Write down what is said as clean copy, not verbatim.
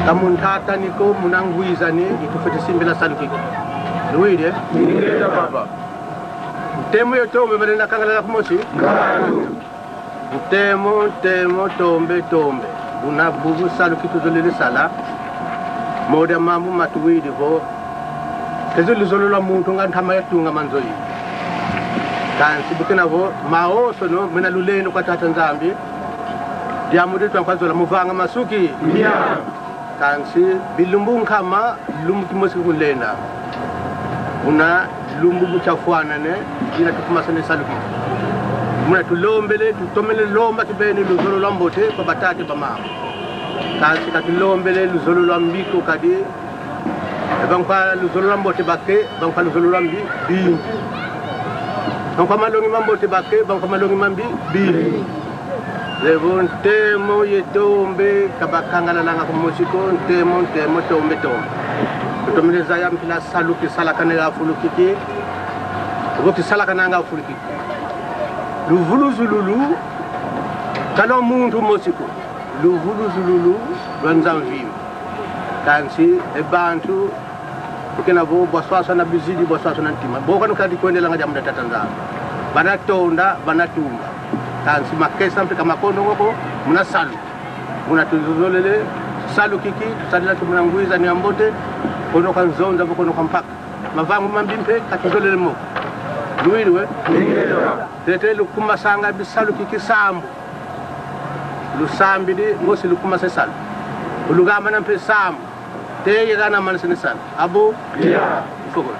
Tamuntata niko munangwiza ni itufete simbila salukiki luide ingeza baba temo yotombe balenda kangala kumosi temo tombe buna bubu salukiki zolele sala moda mamu matuwidi vo tezulu zolula muntu ngantama yatunga manzoyi kansi bukena vo maoso no mina luleno kwa tata nzambi diamude twankwazola muvanga masuki kansi bilumbu nkama lumbu kimosi kulenda una lumbu buchafwana ne ina tukumasane saluki muna tulombele tutomele lomba tibene luzolo lambote kwa batate bama kansi katulombele luzolo lambiko kadi bankwa luzolo lambote bake bankwa luzolo lambi bi bankwa malongi mambote bake bankwa malongi mambi bi Levon temo yetombe kabakangala nanga kumusiko temo tombe tombe zaya mpila saluki salakane ga fulukiki woki salakana nga fulukiki luvulu zululu kalo muntu musiko luvulu zululu lwanzamvim kansi ebantu ukena vo boswaso na bizidi boswaso na ntima bokano kadi kwendela nga jamuda tatanza banatonda banatumba kansi makesa mpika makondo ngoko muna salu muna tuzolele salu kiki tusadila tumuna nguiza ni ambote kono kwa nzonza kono kwa mpaka mavangu mambimpe katuzolele mo luiliwe tete lukuma sanga bisalu kiki sambu lusambi di ngosi lukuma se salu ulugama na mpe sambu teye gana manisene salu abu ifoko